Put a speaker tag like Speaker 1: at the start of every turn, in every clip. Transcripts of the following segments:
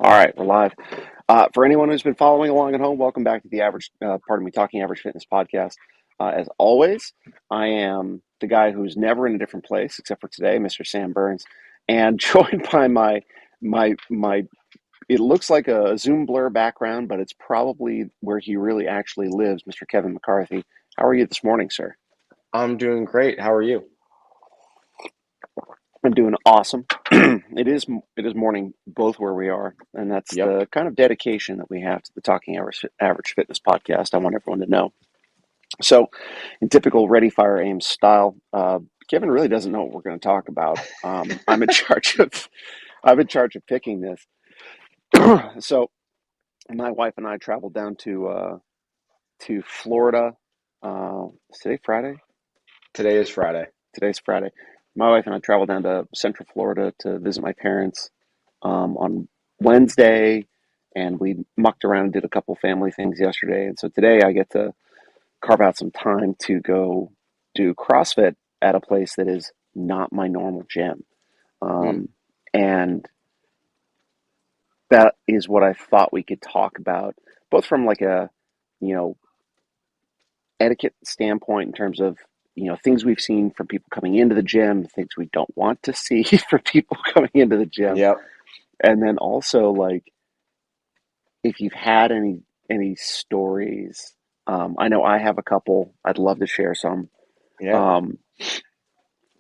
Speaker 1: All right, we're live. For anyone who's been following along at home, welcome back to the Talking Average Fitness podcast. As always, I am the guy who's never in a different place except for today, Mr. Sam Burns, and joined by my. It looks like a Zoom blur background, but it's probably where he really actually lives, Mr. Kevin McCarthy. How are you this morning, sir?
Speaker 2: I'm doing great. How are you?
Speaker 1: I'm doing awesome. It is morning both where we are, and that's
Speaker 2: Yep.
Speaker 1: the kind of dedication that we have to the Average Fitness podcast. I want everyone to know. So, in typical Ready Fire Aim style, Kevin really doesn't know what we're going to talk about. I'm in charge of picking this. So, my wife and I traveled down to Florida. Is today Friday?
Speaker 2: Today is Friday.
Speaker 1: Today's Friday. My wife and I traveled down to Central Florida to visit my parents on Wednesday, and we mucked around and did a couple family things yesterday. And so today I get to carve out some time to go do CrossFit at a place that is not my normal gym.
Speaker 2: Hmm.
Speaker 1: Um, and that is what I thought we could talk about, both from like a, you know, etiquette standpoint in terms of, things we've seen from people coming into the gym, things we don't want to see from people coming into the gym.
Speaker 2: Yep.
Speaker 1: And then also like if you've had any stories, I know I have a couple. I'd love to share some.
Speaker 2: Yeah.
Speaker 1: Um,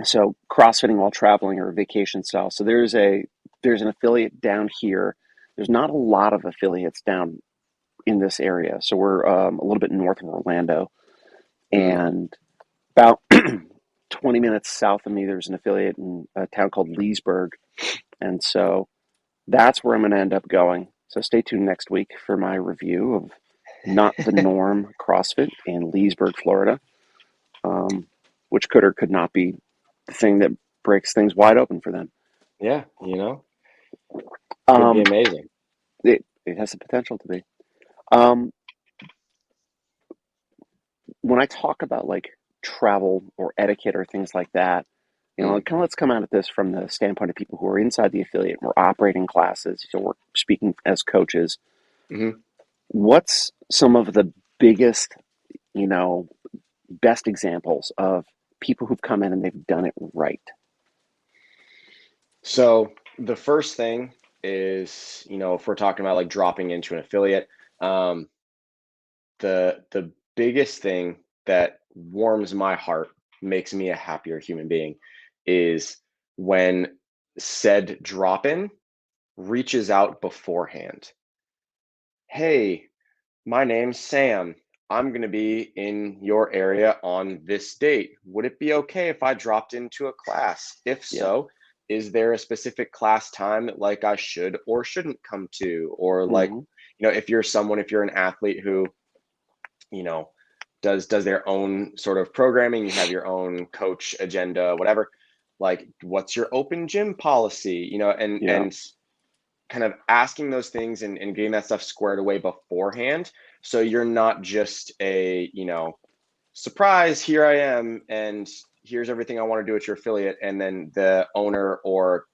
Speaker 1: so CrossFitting while traveling or vacation style. So there's an affiliate down here. There's not a lot of affiliates down in this area. So we're a little bit north of Orlando,
Speaker 2: Hmm.
Speaker 1: and about 20 minutes south of me, there's an affiliate in a town called Leesburg, and so that's where I'm going to end up going. So stay tuned next week for my review of Not the Norm CrossFit in Leesburg, Florida, um, which could or could not be the thing that breaks things wide open for them.
Speaker 2: Yeah. Could be
Speaker 1: Um,
Speaker 2: amazing.
Speaker 1: it has the potential to be. Um, when I talk about like travel or etiquette or things like that,
Speaker 2: Mm.
Speaker 1: kind of let's come out at this from the standpoint of people who are inside the affiliate and we're operating classes, so we're speaking as coaches.
Speaker 2: Hmm.
Speaker 1: What's some of the biggest, you know, best examples of people who've come in and they've done it right?
Speaker 2: So the first thing is, if we're talking about like dropping into an affiliate, um, the biggest thing that warms my heart, makes me a happier human being, is when said drop in reaches out beforehand. Hey, my name's Sam. I'm going to be in your area on this date. Would it be okay if I dropped into a class? If
Speaker 1: Yeah.
Speaker 2: so, is there a specific class time that like I should or shouldn't come to? Or like,
Speaker 1: Hmm.
Speaker 2: if you're an athlete who, you know, does their own sort of programming, you have your own coach agenda, whatever. Like, what's your open gym policy? And
Speaker 1: Yeah.
Speaker 2: kind of asking those things and getting that stuff squared away beforehand, so you're not just a surprise, here I am and here's everything I want to do at your affiliate, and then the owner or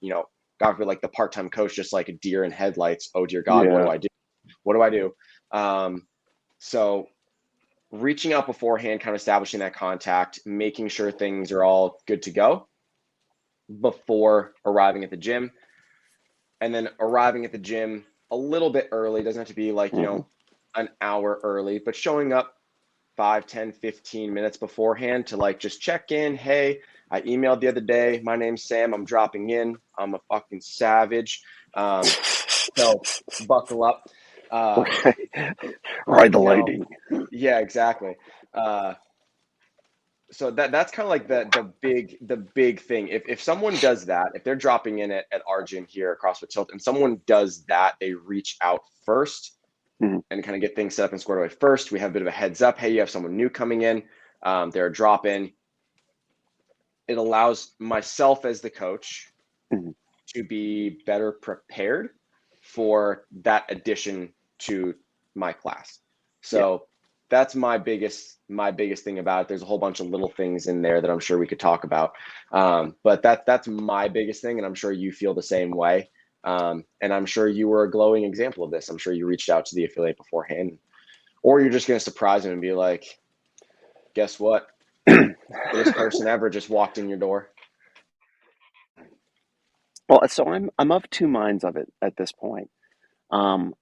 Speaker 2: god forbid, like the part-time coach, just like a deer in headlights. Oh dear god, what do
Speaker 1: Yeah.
Speaker 2: I do? What do I do? So reaching out beforehand, kind of establishing that contact, making sure things are all good to go before arriving at the gym, and then arriving at the gym a little bit early. Doesn't have to be like,
Speaker 1: Hmm.
Speaker 2: an hour early, but showing up 5, 10, 15 minutes beforehand to like just check in. Hey, I emailed the other day. My name's Sam. I'm dropping in. I'm a fucking savage. So buckle up. Uh,
Speaker 1: Right. Ride the
Speaker 2: you know,
Speaker 1: lightning.
Speaker 2: yeah, exactly. Uh, so that's kind of like the big thing. If someone does that, if they're dropping in at our gym here at CrossFit Tilt, and someone does that, they reach out first
Speaker 1: Hmm.
Speaker 2: and kind of get things set up and squared away first. We have a bit of a heads up. Hey, you have someone new coming in. They're a drop in. It allows myself as the coach
Speaker 1: Hmm.
Speaker 2: to be better prepared for that addition to my class.
Speaker 1: Yeah.
Speaker 2: So that's my biggest thing about it. There's a whole bunch of little things in there that I'm sure we could talk about, but that's my biggest thing, and I'm sure you feel the same way. And I'm sure you were a glowing example of this. I'm sure you reached out to the affiliate beforehand, or you're just going to surprise them and be like, guess what? Greatest person ever just walked in your door.
Speaker 1: Well, so I'm of two minds of it at this point. Um,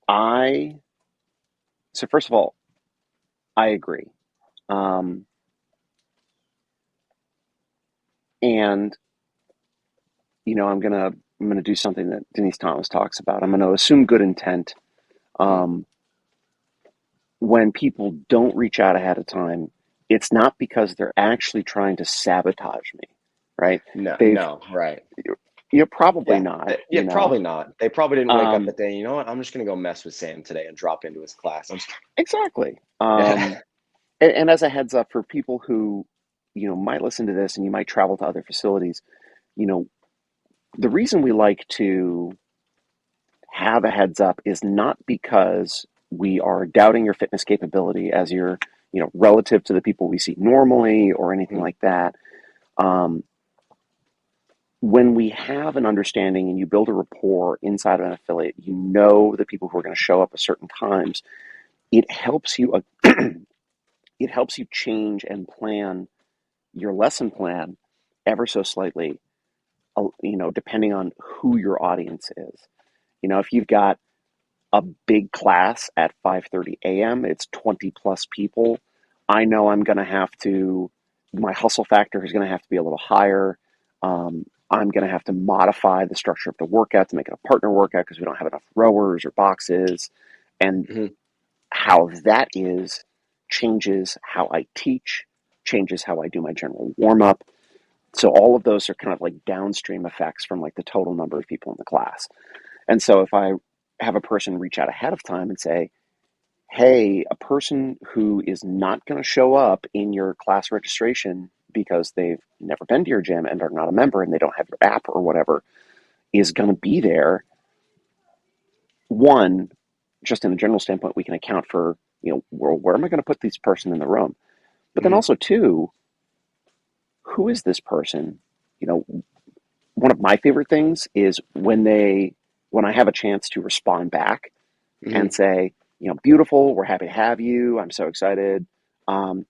Speaker 1: I so first of all, I agree. Um, and I'm gonna do something that Denise Thomas talks about. I'm gonna assume good intent.
Speaker 2: Mm.
Speaker 1: Um, when people don't reach out ahead of time, it's not because they're actually trying to sabotage me, right?
Speaker 2: No,
Speaker 1: They've
Speaker 2: no, right.
Speaker 1: You're probably
Speaker 2: Yeah.
Speaker 1: not,
Speaker 2: Yeah, probably not. They probably didn't wake up
Speaker 1: Um,
Speaker 2: that day. You know what? I'm just gonna go mess with Sam today and drop into his class. I'm just
Speaker 1: exactly.
Speaker 2: yeah.
Speaker 1: And as a heads up for people who, might listen to this and you might travel to other facilities, you know, the reason we like to have a heads up is not because we are doubting your fitness capability as you're, relative to the people we see normally or anything
Speaker 2: Mhm.
Speaker 1: like that. Um, when we have an understanding and you build a rapport inside of an affiliate, you know the people who are going to show up at certain times. It helps you. It helps you change and plan your lesson plan ever so slightly. Depending on who your audience is. If you've got a big class at 5:30 a.m., it's 20 plus people. I know I'm going to have to. My hustle factor is going to have to be a little higher. I'm going to have to modify the structure of the workout to make it a partner workout because we don't have enough rowers or boxes. And
Speaker 2: Mhm.
Speaker 1: how that is changes how I teach, changes how I do my general warm up. So all of those are kind of like downstream effects from like the total number of people in the class. And so if I have a person reach out ahead of time and say, hey, a person who is not going to show up in your class registration because they've never been to your gym and are not a member and they don't have your app or whatever is going to be there. One, just in a general standpoint, we can account for, well, where am I going to put this person in the room? But then
Speaker 2: Mhm.
Speaker 1: also, two, who is this person? You know, One of my favorite things is when I have a chance to respond back and
Speaker 2: Mhm.
Speaker 1: say, beautiful, we're happy to have you. I'm so excited.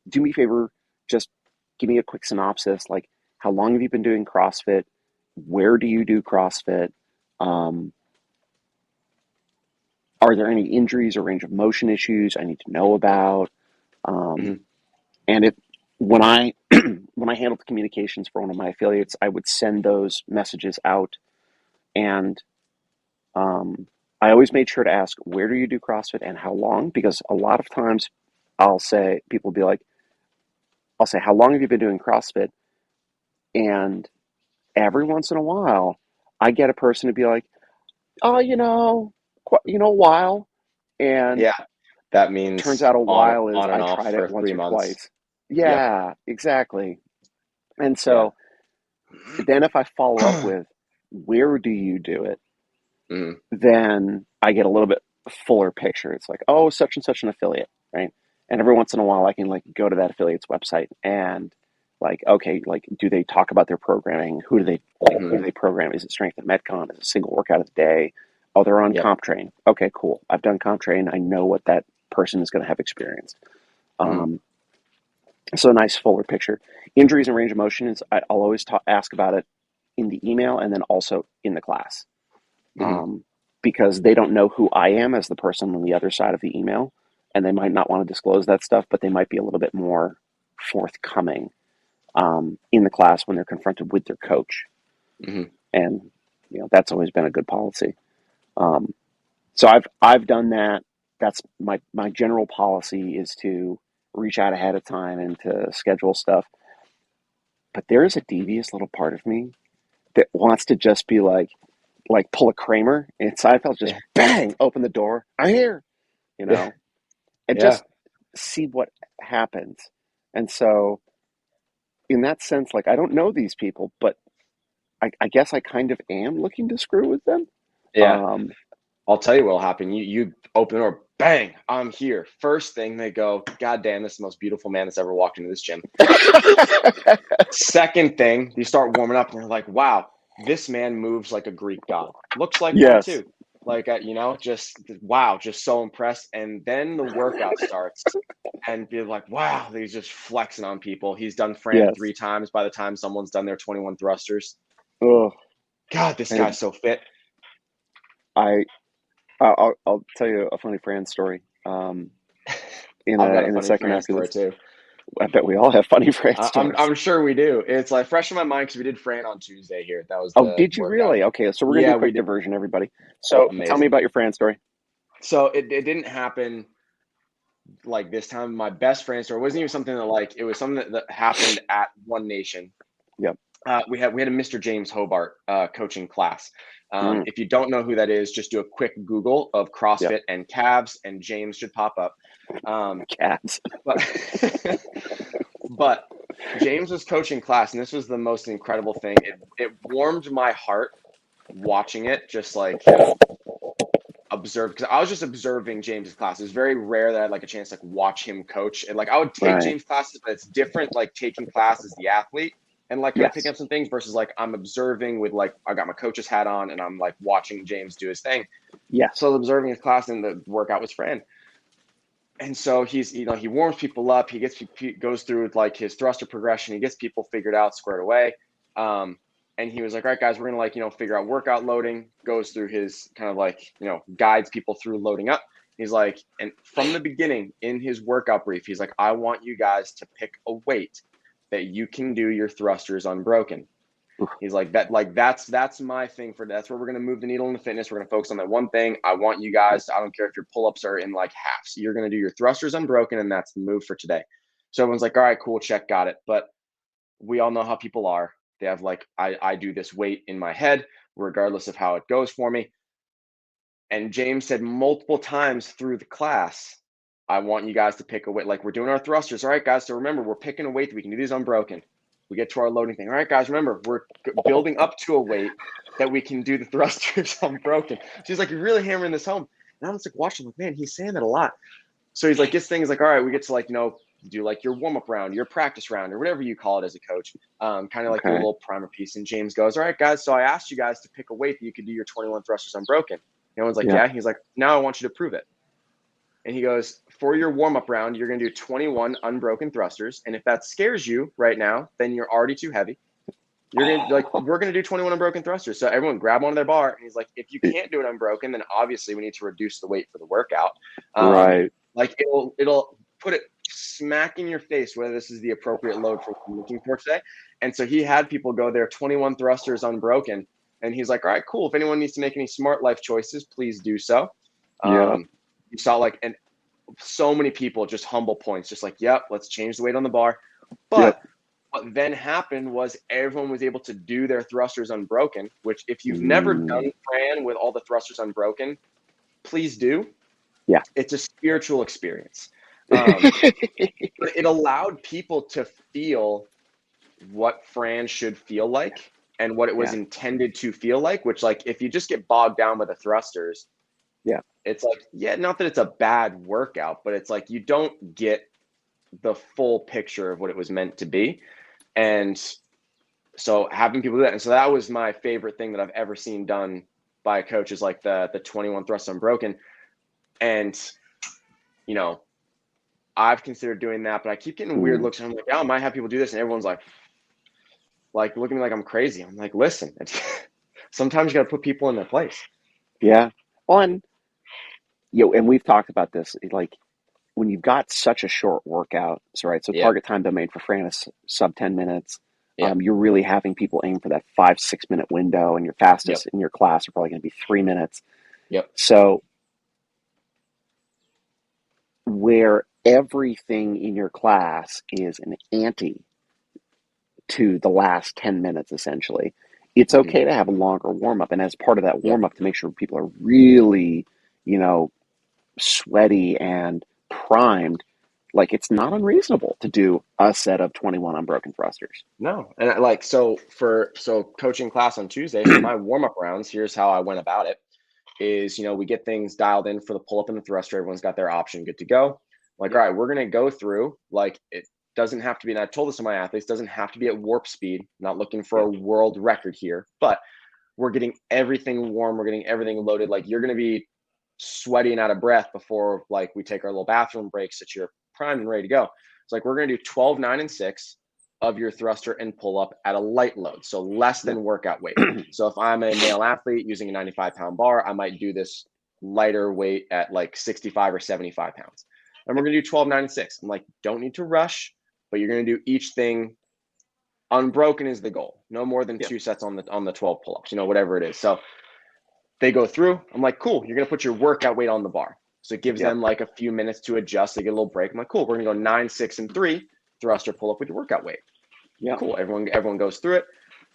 Speaker 1: Do me a favor, just give me a quick synopsis. Like, how long have you been doing CrossFit? Where do you do CrossFit? Um, are there any injuries or range of motion issues I need to know about? Um,
Speaker 2: Mhm.
Speaker 1: and it when I when I handled the communications for one of my affiliates, I would send those messages out, and um, I always made sure to ask, where do you do CrossFit and how long? Because a lot of times people will be like, I'll say, how long have you been doing CrossFit? And every once in a while, I get a person to be like, oh, a while. And
Speaker 2: Yeah. That
Speaker 1: turns
Speaker 2: means
Speaker 1: out a while is
Speaker 2: on and
Speaker 1: I
Speaker 2: off
Speaker 1: tried it
Speaker 2: for
Speaker 1: once
Speaker 2: three
Speaker 1: or
Speaker 2: months.
Speaker 1: twice.
Speaker 2: Yep.
Speaker 1: Yeah, exactly. And
Speaker 2: Yeah.
Speaker 1: so then if I follow up with, where do you do it?
Speaker 2: Mhm.
Speaker 1: Then I get a little bit fuller picture. It's like, oh, such and such an affiliate, right? And every once in a while, I can like go to that affiliate's website and like, okay, like, do they talk about their programming? Who
Speaker 2: Mhm.
Speaker 1: do they program? Is it strength and metcon? Is it a single workout of the day? Oh, they're on
Speaker 2: Yep.
Speaker 1: comp train. Okay, cool. I've done comp train. I know what that person is going to have experienced.
Speaker 2: Mhm.
Speaker 1: Um, so a nice fuller picture. Injuries and range of motion is I'll always ask about it in the email and then also in the class,
Speaker 2: Mhm.
Speaker 1: um, because they don't know who I am as the person on the other side of the email, and they might not want to disclose that stuff, but they might be a little bit more forthcoming in the class when they're confronted with their coach,
Speaker 2: Mhm.
Speaker 1: and that's always been a good policy. Um, so I've done that. That's my general policy is to reach out ahead of time and to schedule stuff. But there is a devious little part of me that wants to just be like pull a Kramer and Seinfeld, just
Speaker 2: Yeah.
Speaker 1: bang, open the door. I'm here, you
Speaker 2: Yeah.
Speaker 1: know, and
Speaker 2: Yeah.
Speaker 1: just see what happens. And so, in that sense, like I don't know these people, but I guess I kind of am looking to screw with them.
Speaker 2: Yeah.
Speaker 1: Um,
Speaker 2: I'll tell you what'll happen. You open the door, bang, I'm here. First thing they go, God damn, this is the most beautiful man that's ever walked into this gym. Second thing, you start warming up and they're like, wow. this man moves like a Greek god. Looks like one
Speaker 1: Yes.
Speaker 2: too. Like, just wow, just so impressed. And then the workout starts, and be like, wow, he's just flexing on people. He's done Fran
Speaker 1: Yes.
Speaker 2: 3 times by the time someone's done their 21 thrusters.
Speaker 1: Oh,
Speaker 2: God, this
Speaker 1: and
Speaker 2: guy's so fit.
Speaker 1: I I'll tell you a funny Fran story. In
Speaker 2: I've
Speaker 1: a
Speaker 2: got a
Speaker 1: in a
Speaker 2: funny
Speaker 1: second
Speaker 2: Fran
Speaker 1: after
Speaker 2: story
Speaker 1: this,
Speaker 2: too.
Speaker 1: I bet we all have funny Fran stories.
Speaker 2: I'm sure we do. It's like fresh in my mind because we did Fran on Tuesday here. That was
Speaker 1: Oh,
Speaker 2: the
Speaker 1: did you
Speaker 2: workout.
Speaker 1: really? Okay, so we're gonna do a
Speaker 2: Yeah, we
Speaker 1: quick
Speaker 2: did.
Speaker 1: diversion, everybody. So tell me
Speaker 2: Amazing.
Speaker 1: about your Fran story.
Speaker 2: So it didn't happen like this time. My best Fran story wasn't even something that like it was something that happened at One Nation.
Speaker 1: Yep.
Speaker 2: We had a Mr. James Hobart coaching class.
Speaker 1: Mm,
Speaker 2: If you don't know who that is, just do a quick Google of
Speaker 1: yep.
Speaker 2: CrossFit and calves, and James should pop up. Um,
Speaker 1: Cats.
Speaker 2: but but James was coaching class, and this was the most incredible thing. It warmed my heart watching it, just like observe, because I was just observing James's class. It was very rare that I had like a chance to like watch him coach. And like I would take
Speaker 1: Right.
Speaker 2: James classes, but it's different like taking class as the athlete and like kind of picking
Speaker 1: Yes.
Speaker 2: up some things versus like I'm observing with like I got my coach's hat on and I'm like watching James do his thing. So I
Speaker 1: Yes.
Speaker 2: was observing his class and the workout was Fran. And so he's, he warms people up. He goes through like his thruster progression. He gets people figured out, squared away. Um, and he was like, all right, guys, we're going to like, figure out workout loading, goes through his kind of like, guides people through loading up. He's like, and from the beginning in his workout brief, he's like, I want you guys to pick a weight that you can do your thrusters unbroken.
Speaker 1: Oof.
Speaker 2: He's like that's my thing for that's where we're gonna move the needle in the fitness. We're gonna focus on that one thing. I want you guys I don't care if your pull-ups are in like halves. You're gonna do your thrusters unbroken, and that's the move for today. So everyone's like, all right, cool, check, got it. But we all know how people are. They have like I do this weight in my head, regardless of how it goes for me. And James said multiple times through the class, I want you guys to pick a weight. Like we're doing our thrusters. All right, guys. So remember, we're picking a weight that we can do these unbroken. We get to our loading thing. All right, guys. Remember, we're building up to a weight that we can do the thrusters unbroken. She's like, you're really hammering this home. And I'm just like watching, like, man, he's saying that a lot. So he's like, gets things like, all right, we get to like, do like your warm up round, your practice round, or whatever you call it as a coach. Kind of like do a
Speaker 1: Okay.
Speaker 2: little primer piece. And James goes, all right, guys. So I asked you guys to pick a weight that you could do your 21 thrusters unbroken. No one's like,
Speaker 1: Yeah.
Speaker 2: yeah. He's like, now I want you to prove it. And he goes, for your warm up round, you're going to do 21 unbroken thrusters. And if that scares you right now, then you're already too heavy. You're going to like, we're going to do 21 unbroken thrusters. So everyone grab onto their bar. And he's like, if you can't do it unbroken, then obviously we need to reduce the weight for the workout. Um,
Speaker 1: Right.
Speaker 2: like it'll put it smack in your face whether this is the appropriate load for what you're looking for today. And so he had people go there 21 thrusters unbroken. And he's like, all right, cool. If anyone needs to make any smart life choices, please do so.
Speaker 1: Yeah.
Speaker 2: You saw like, and so many people just humble points, just like, yep, let's change the weight on the bar.
Speaker 1: Yep.
Speaker 2: But what then happened was everyone was able to do their thrusters unbroken, which if you've never
Speaker 1: Mm,
Speaker 2: done Fran with all the thrusters unbroken, please do.
Speaker 1: yeah.
Speaker 2: It's a spiritual experience. But it allowed people to feel what Fran should feel like and what it was
Speaker 1: Yeah.
Speaker 2: intended to feel like, which like if you just get bogged down by the thrusters,
Speaker 1: Yeah.
Speaker 2: it's like, yeah, not that it's a bad workout, but it's like you don't get the full picture of what it was meant to be. And so having people do that. And so that was my favorite thing that I've ever seen done by a coach is like the 21 thrusts unbroken. And, you know, I've considered doing that, but I keep getting weird
Speaker 1: Mm,
Speaker 2: looks. And I'm like, oh, I might have people do this. And everyone's like looking at me like I'm crazy. I'm like, listen, sometimes you got to put people in their place.
Speaker 1: yeah. Well, and and we've talked about this. Like when you've got such a short workout, so right. So
Speaker 2: Yep.
Speaker 1: target time domain for Fran is sub 10 minutes.
Speaker 2: Yep.
Speaker 1: You're really having people aim for that 5 6 minute window, and your
Speaker 2: Yep.
Speaker 1: fastest in your class are probably going to be 3 minutes.
Speaker 2: Yep.
Speaker 1: So where everything in your class is an ante to the last 10 minutes, essentially, it's
Speaker 2: Mm-hmm.
Speaker 1: okay to have a longer warm up. And as part of that
Speaker 2: Yep.
Speaker 1: warm up, to make sure people are really, you know, sweaty and primed, like it's not unreasonable to do a set of 21 unbroken thrusters.
Speaker 2: No. And like, so coaching class on Tuesday for my warm up rounds, here's how I went about it is, we get things dialed in for the pull up and the thruster. Everyone's got their option good to go. Like, all
Speaker 1: Yep.
Speaker 2: right, we're going to go through like it. doesn't have to be, and I told this to my athletes, doesn't have to be at warp speed. Not looking for
Speaker 1: Yeah.
Speaker 2: a world record here, but we're getting everything warm. We're getting everything loaded. Like you're going to be sweaty and out of breath before like we take our little bathroom breaks that you're primed and ready to go. It's like we're going to do 12, 9, and 6 of your thruster and pull up at a light load, so less
Speaker 1: Yeah.
Speaker 2: than workout weight. So if I'm a male athlete using a 95-pound bar, I might do this lighter weight at like 65 or 75 pounds. And we're going to do 12, 9, and 6. I'm like, don't need to rush, but you're going to do each thing unbroken is the goal. No more than
Speaker 1: Yeah.
Speaker 2: 2 sets on the 12 pull-ups, whatever it is. So they go through. I'm like, cool, you're going to put your workout weight on the bar. So it gives
Speaker 1: Yeah.
Speaker 2: them like a few minutes to adjust. They get a little break. I'm like, cool, we're going to go 9, 6, and 3 thruster pull up with your workout weight.
Speaker 1: Yeah.
Speaker 2: Cool. Everyone goes through it.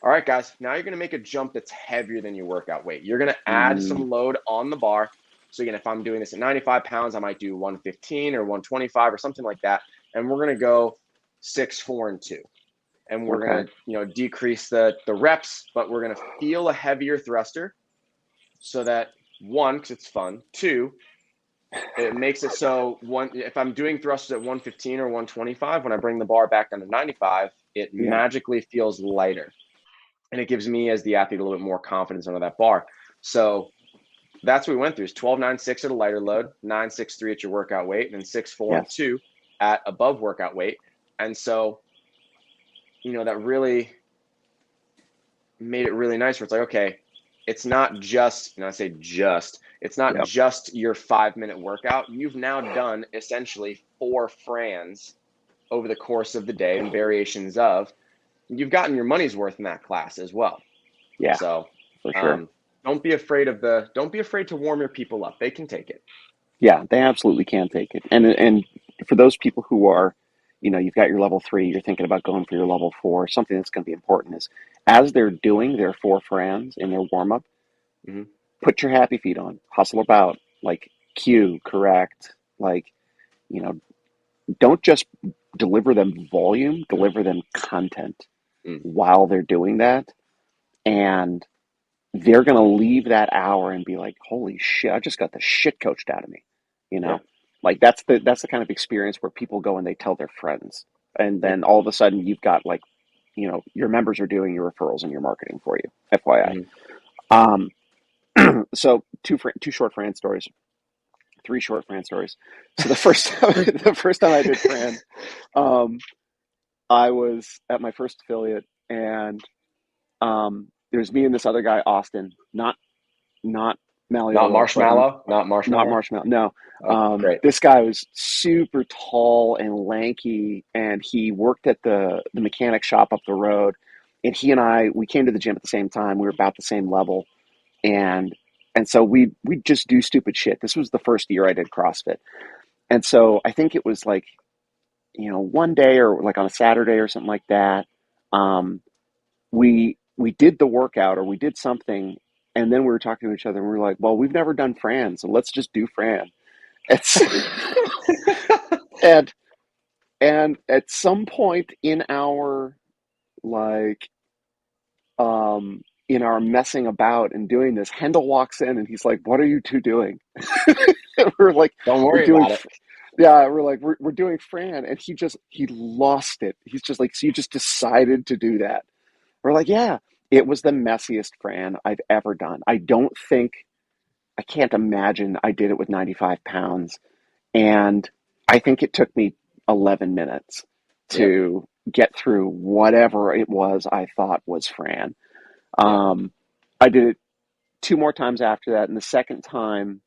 Speaker 2: All right, guys. Now you're going to make a jump that's heavier than your workout weight. You're going to add some load on the bar. So again, if I'm doing this at 95 pounds, I might do 115 or 125 or something like that. And we're going to go 6, 4, and 2. And we're
Speaker 1: Okay.
Speaker 2: going to decrease the reps, but we're going to feel a heavier thruster so that, one, because it's fun. Two, it makes it so if I'm doing thrusters at 115 or 125, when I bring the bar back down to 95, it
Speaker 1: Yeah.
Speaker 2: magically feels lighter. And it gives me as the athlete a little bit more confidence under that bar. So that's what we went through is 12, 9, 6 at a lighter load, 9, 6, 3 at your workout weight, and then 6, 4, and
Speaker 1: Yes.
Speaker 2: 2 at above workout weight. And so, that really made it really nice where it's like, okay, it's not just, and I say just, it's not
Speaker 1: Yeah.
Speaker 2: just your 5-minute workout. You've now done essentially 4 Frans over the course of the day and variations of. You've gotten your money's worth in that class as well.
Speaker 1: Yeah.
Speaker 2: So
Speaker 1: For sure.
Speaker 2: don't be afraid to warm your people up. They can take it.
Speaker 1: Yeah, they absolutely can take it. And for those people who are, you've got your level 3, you're thinking about going for your level 4, something that's going to be important is as they're doing their 4 Frans in their warm up,
Speaker 2: Mm-hmm.
Speaker 1: put your happy feet on, hustle about, like cue, correct, like, you know, don't just deliver them volume, deliver them content
Speaker 2: Mm.
Speaker 1: while they're doing that. And they're going to leave that hour and be like, holy shit, I just got the shit coached out of me. You
Speaker 2: Yeah.
Speaker 1: know, like that's the kind of experience where people go and they tell their friends. And
Speaker 2: Yep.
Speaker 1: then all of a sudden you've got like, your members are doing your referrals and your marketing for you, FYI.
Speaker 2: Mm-hmm.
Speaker 1: Um, so two short Fran stories, 3 short Fran stories. So the first time I did Fran, um, I was at my first affiliate and there's me and this other guy, Austin, not
Speaker 2: Not
Speaker 1: Malleolo, but
Speaker 2: marshmallow. Not
Speaker 1: not
Speaker 2: marshmallow.
Speaker 1: Marshmallow. No,
Speaker 2: Oh, great.
Speaker 1: this guy was super tall and lanky, and he worked at the mechanic shop up the road. And he and we came to the gym at the same time. We were about the same level, and so we just do stupid shit. This was the first year I did CrossFit, and so I think it was like one day or like on a Saturday or something like that. Um, we did the workout or we did something, and then we were talking to each other and we were like, well, we've never done Fran, so let's just do Fran. It's and at some point like in our messing about and doing this, Hendel walks in and he's like, what are you two doing? we're like
Speaker 2: Don't
Speaker 1: we're
Speaker 2: worry
Speaker 1: doing
Speaker 2: about it.
Speaker 1: yeah, we're like we're doing Fran, and he lost it. He's just like, so you just decided to do that? We're like, yeah. It was the messiest Fran I've ever done. I can't imagine I did it with 95 pounds. And I think it took me 11 minutes
Speaker 2: Yep.
Speaker 1: to get through whatever it was I thought was Fran.
Speaker 2: Yep.
Speaker 1: I did it 2 more times after that. And the second time,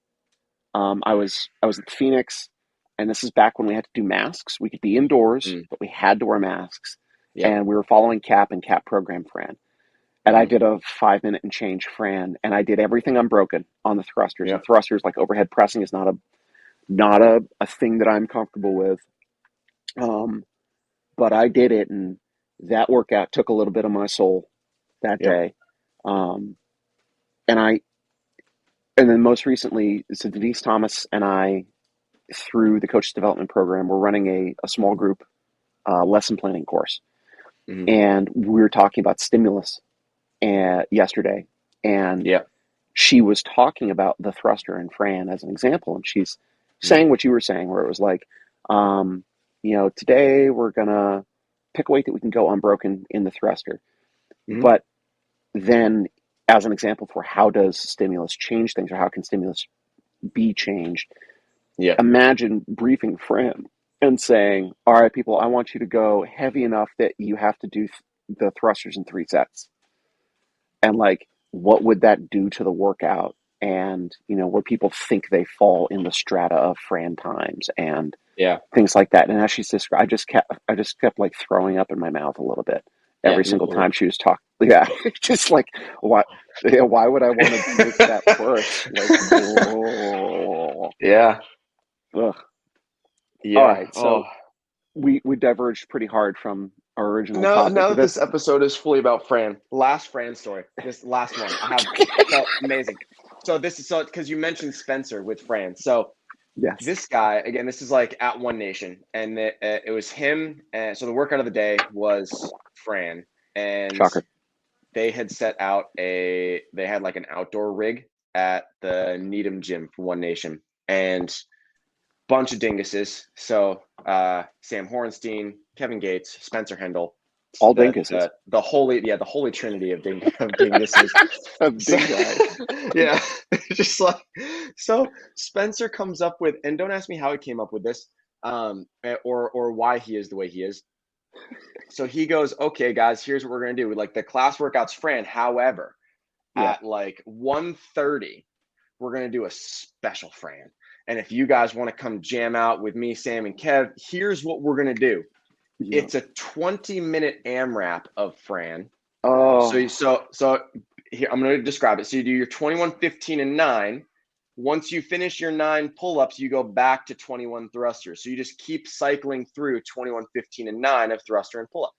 Speaker 1: I was at the Phoenix, and this is back when we had to do masks. We could be indoors,
Speaker 2: Mm.
Speaker 1: but we had to wear masks.
Speaker 2: Yep.
Speaker 1: And we were following CAP and CAP program Fran. And I
Speaker 2: Mm-hmm.
Speaker 1: did a 5 minute and change Fran, and I did everything unbroken on the thrusters. And
Speaker 2: Yep.
Speaker 1: thrusters, like overhead pressing, is not a thing that I'm comfortable with. Um, but I did it, and that workout took a little bit of my soul that
Speaker 2: Yep.
Speaker 1: day. Um, and and then most recently, so Denise Thomas and I, through the coaches development program, we're running a small group lesson planning course,
Speaker 2: Mm-hmm.
Speaker 1: and we were talking about stimulus yesterday, and
Speaker 2: Yep.
Speaker 1: she was talking about the thruster and Fran as an example, and she's
Speaker 2: Mm-hmm.
Speaker 1: saying what you were saying, where it was like, um, today we're gonna pick a weight that we can go unbroken in the thruster.
Speaker 2: Hmm.
Speaker 1: But then, as an example for how does stimulus change things, or how can stimulus be changed,
Speaker 2: Yeah.
Speaker 1: imagine briefing Fran and saying, all right, people, I want you to go heavy enough that you have to do the thrusters in 3 sets. And like, what would that do to the workout? And, where people think they fall in the strata of Fran times and
Speaker 2: Yeah.
Speaker 1: things like that. And as she's described, I just kept like throwing up in my mouth a little bit
Speaker 2: Yeah.
Speaker 1: every single time she was talking. Yeah, just like why, yeah, why would I want to make that worse? Like, oh,
Speaker 2: Yeah.
Speaker 1: ugh. All
Speaker 2: Yeah.
Speaker 1: right,
Speaker 2: Oh.
Speaker 1: so we diverged pretty hard from our original
Speaker 2: Now,
Speaker 1: topic.
Speaker 2: now that this
Speaker 1: This,
Speaker 2: episode is fully about Fran, last Fran story. This last one, I have so amazing. So this is so because you mentioned Spencer with Fran. So
Speaker 1: yes,
Speaker 2: this guy again, this is like at One Nation, and it was him. And so the workout of the day was Fran, and
Speaker 1: shocker.
Speaker 2: they had set out they had like an outdoor rig at the Needham gym for One Nation, and bunch of dinguses. So Sam Hornstein, Kevin Gates, Spencer Hendel,
Speaker 1: All
Speaker 2: the
Speaker 1: dinkuses.
Speaker 2: the holy trinity of dinguses.
Speaker 1: Of
Speaker 2: So
Speaker 1: dingo.
Speaker 2: yeah, just like so Spencer comes up with, and don't ask me how he came up with this, or why he is the way he is. So he goes, okay, guys, here's what we're gonna do. Like the class workouts, Fran. However,
Speaker 1: Yeah,
Speaker 2: at like 1:30, we're going to do a special Fran. And if you guys want to come jam out with me, Sam, and Kev, here's what we're going to do.
Speaker 1: yeah.
Speaker 2: It's a 20-minute AMRAP of Fran. So,
Speaker 1: Oh,
Speaker 2: so, so here, I'm going to describe it. So you do your 21, 15, and 9. Once you finish your 9 pull-ups, you go back to 21 thrusters. So you just keep cycling through 21, 15, and 9 of thruster and pull-up.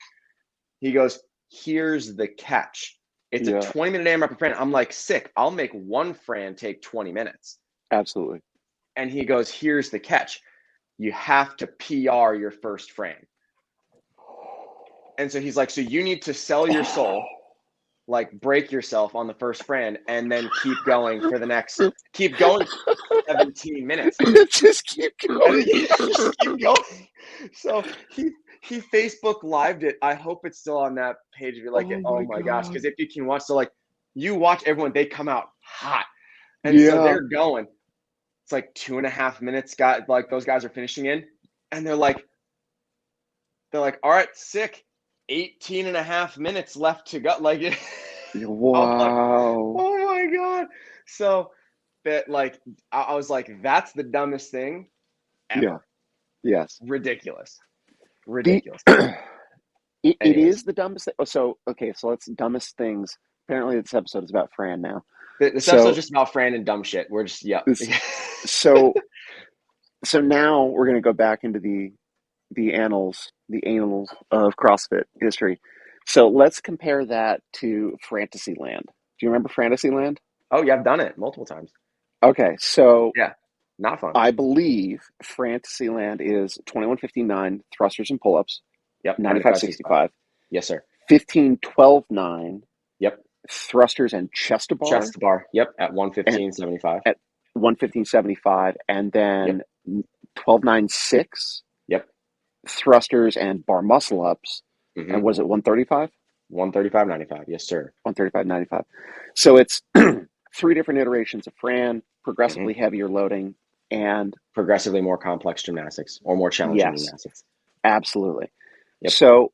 Speaker 2: He goes, here's the catch. It's a
Speaker 1: yeah,
Speaker 2: 20-minute AMRAP of Fran. I'm like, sick. I'll make one Fran take 20 minutes.
Speaker 1: absolutely.
Speaker 2: And he goes, here's the catch. You have to PR your first Fran. And so he's like, so you need to sell your soul, like break yourself on the first Fran, and then keep going for 17 minutes.
Speaker 1: Just keep
Speaker 2: And
Speaker 1: going.
Speaker 2: just keep going. So he Facebook lived it. I hope it's still on that page if you like it.
Speaker 1: Oh
Speaker 2: Oh
Speaker 1: my
Speaker 2: my gosh.
Speaker 1: God.
Speaker 2: Because if you can watch, so like you watch everyone, they come out hot. And so
Speaker 1: Yeah.
Speaker 2: they're going. It's like 2.5 minutes. Got like those guys are finishing in. And they're like, all right, sick. 18 and a half minutes left to go. Like I'm like,
Speaker 1: Wow.
Speaker 2: oh my God. So that like I was like, that's the dumbest thing
Speaker 1: Yeah.
Speaker 2: ever.
Speaker 1: Yes.
Speaker 2: Ridiculous.
Speaker 1: The
Speaker 2: Ridiculous.
Speaker 1: it
Speaker 2: Anyways,
Speaker 1: is the dumbest thing. Oh, so okay, so let's dumbest things. Apparently, this episode is about Fran now.
Speaker 2: this episode's
Speaker 1: So
Speaker 2: just about Fran and dumb shit. We're just yep.
Speaker 1: this, so so now we're gonna go back into the annals of CrossFit history. So let's compare that to Fantasyland. Do you remember Fantasyland?
Speaker 2: Oh yeah, I've done it multiple times.
Speaker 1: Okay, so
Speaker 2: Yeah, not fun.
Speaker 1: I believe Fantasyland is 21:59 thrusters and pull-ups,
Speaker 2: Yep, 95, 65.
Speaker 1: 95:65,
Speaker 2: Yes, sir.
Speaker 1: 15:12:9
Speaker 2: Yep.
Speaker 1: thrusters and chest to bar,
Speaker 2: Chest to bar. Yep, at
Speaker 1: and
Speaker 2: 115.75.
Speaker 1: at 115:75, and
Speaker 2: Yep.
Speaker 1: then 12:96
Speaker 2: Yep.
Speaker 1: thrusters and bar muscle ups, and
Speaker 2: Mm-hmm.
Speaker 1: was it 135?
Speaker 2: 135.95. Yes, sir.
Speaker 1: 135.95. So it's three different iterations of Fran,
Speaker 2: Mm-hmm.
Speaker 1: progressively heavier loading, and
Speaker 2: Progressively more complex gymnastics or more challenging
Speaker 1: yes,
Speaker 2: gymnastics.
Speaker 1: absolutely.
Speaker 2: Yep.
Speaker 1: So,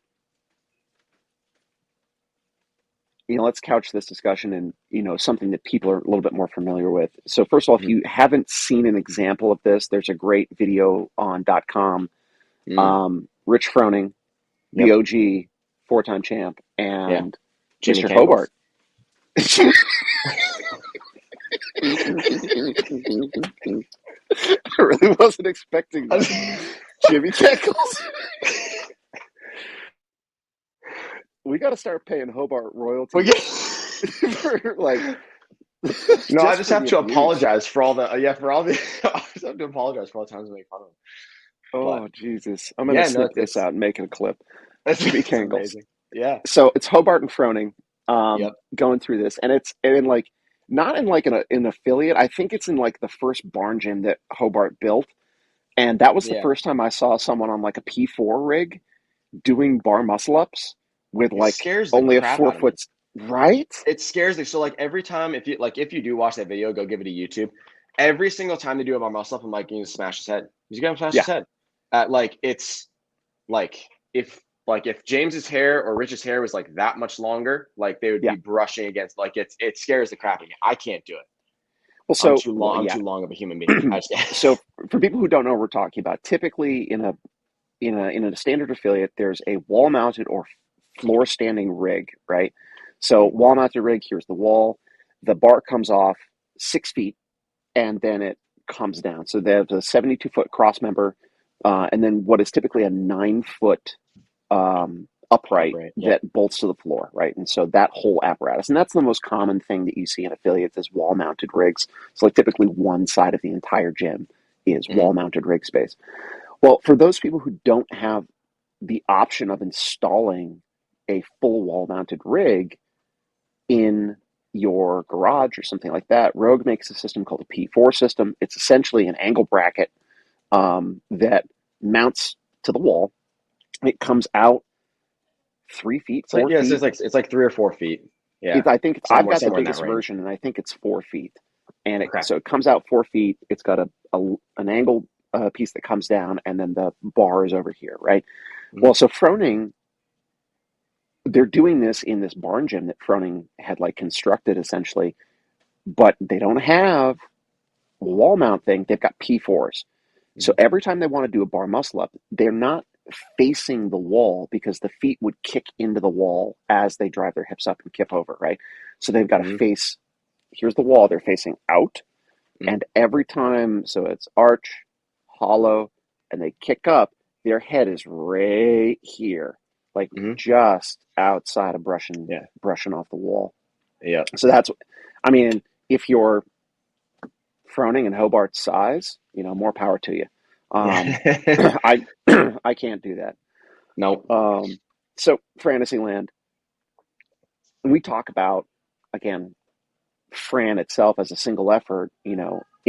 Speaker 1: let's couch this discussion in, something that people are a little bit more familiar with. So, first of all, if
Speaker 2: Mm-hmm.
Speaker 1: you haven't seen an example of this, there's a great video on .com.
Speaker 2: Mm.
Speaker 1: Rich Froning, the
Speaker 2: Yep.
Speaker 1: OG, four-time champ,
Speaker 2: Yeah.
Speaker 1: and
Speaker 2: Jimmy
Speaker 1: Mr.
Speaker 2: Campbell's.
Speaker 1: Hobart. I really wasn't expecting that. Jimmy Cackles. We got to start paying Hobart
Speaker 2: We
Speaker 1: royalties
Speaker 2: get.
Speaker 1: for like
Speaker 2: No, I
Speaker 1: just
Speaker 2: just
Speaker 1: for
Speaker 2: have
Speaker 1: the
Speaker 2: to
Speaker 1: abuse.
Speaker 2: apologize for all the for all the. I just have to apologize for all the times I make fun of him. But
Speaker 1: Oh Jesus! I'm gonna
Speaker 2: yeah, no,
Speaker 1: snip this out and make it a clip. Jimmy
Speaker 2: it's
Speaker 1: Cankles.
Speaker 2: amazing. Yeah.
Speaker 1: So it's Hobart and Froning,
Speaker 2: Yep.
Speaker 1: going through this, and it's in like not in like an affiliate. I think it's in like the first barn gym that Hobart built, And that was the
Speaker 2: Yeah.
Speaker 1: first time I saw someone on like a P4 rig doing bar muscle ups with
Speaker 2: It
Speaker 1: like
Speaker 2: scares the
Speaker 1: only a
Speaker 2: crap out of me.
Speaker 1: 4 foot, right?
Speaker 2: It scares me. So like every time if you do watch that video, go give it a YouTube. Every single time they do it by myself, I'm like, you need to smash his head. He's gonna smash his
Speaker 1: Yeah.
Speaker 2: head. Like it's like if James's hair or Rich's hair was like that much longer, like they would
Speaker 1: Yeah.
Speaker 2: be brushing against like it scares the crap out of me. I can't do it.
Speaker 1: Well,
Speaker 2: I'm
Speaker 1: so,
Speaker 2: too
Speaker 1: well,
Speaker 2: long. I'm
Speaker 1: yeah.
Speaker 2: too long of a human being. I just can't.
Speaker 1: So for people who don't know what we're talking about, typically in a standard affiliate, there's a wall mounted or floor standing rig, right? So
Speaker 2: Mhm.
Speaker 1: wall mounted rig, here's the wall. The bar comes off 6 feet and then it comes down. So there's a 72-foot cross member, and then what is typically a 9 foot upright
Speaker 2: Upright. Yep.
Speaker 1: that bolts to the floor, right? And so that whole apparatus, and that's the most common thing that you see in affiliates is wall mounted rigs. So like typically one side of the entire gym is
Speaker 2: Hmm.
Speaker 1: wall mounted rig space. Well, for those people who don't have the option of installing a full wall mounted rig in your garage or something like that, Rogue makes a system called a P4 system. It's essentially an angle bracket that mounts to the wall. It comes out 3 feet,
Speaker 2: It's like,
Speaker 1: four
Speaker 2: yeah,
Speaker 1: feet.
Speaker 2: it's like 3 or 4 feet. Yeah,
Speaker 1: I think I've
Speaker 2: somewhere
Speaker 1: got the
Speaker 2: somewhere in that
Speaker 1: biggest
Speaker 2: range.
Speaker 1: version, and I think it's 4 feet. And
Speaker 2: Okay.
Speaker 1: so it comes out 4 feet. It's got an angled piece that comes down, and then the bar is over here, right?
Speaker 2: Hmm.
Speaker 1: Well, so Froning, they're doing this in this barn gym that Froning had like constructed essentially, but they don't have a wall mount thing. They've got P4s. So
Speaker 2: Hmm.
Speaker 1: every time they want to do a bar muscle up, they're not facing the wall because the feet would kick into the wall as they drive their hips up and kip over, right? So they've got to
Speaker 2: Hmm.
Speaker 1: face, here's the wall, they're facing out.
Speaker 2: Hmm.
Speaker 1: And every time, so it's arch, hollow, and they kick up, their head is right here, like
Speaker 2: Hmm.
Speaker 1: just outside of brushing
Speaker 2: Yeah.
Speaker 1: brushing off the wall.
Speaker 2: Yeah.
Speaker 1: So that's, I mean, if you're Froning and Hobart's size, more power to you. Um,
Speaker 2: Yeah.
Speaker 1: I I can't do that.
Speaker 2: Nope.
Speaker 1: So Fantasyland, we talk about again Fran itself as a single effort. In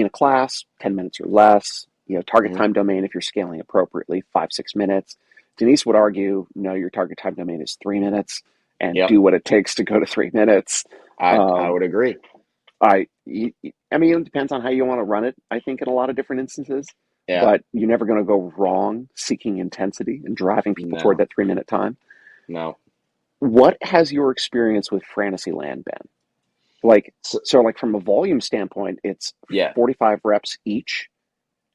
Speaker 1: a class, 10 minutes or less. Target
Speaker 2: Hmm.
Speaker 1: time domain if you're scaling appropriately, 5-6 minutes. Denise would argue, no, your target time domain is 3 minutes, and
Speaker 2: Yep.
Speaker 1: do what it takes to go to 3 minutes.
Speaker 2: I
Speaker 1: Um,
Speaker 2: would agree.
Speaker 1: I mean, it depends on how you want to run it. I think in a lot of different instances,
Speaker 2: Yeah.
Speaker 1: but you're never going to go wrong seeking intensity and driving people toward
Speaker 2: No.
Speaker 1: that 3 minute time.
Speaker 2: No.
Speaker 1: What has your experience with Fantasyland been like?
Speaker 2: So,
Speaker 1: So, like from a volume standpoint, it's
Speaker 2: yeah.
Speaker 1: 45 reps each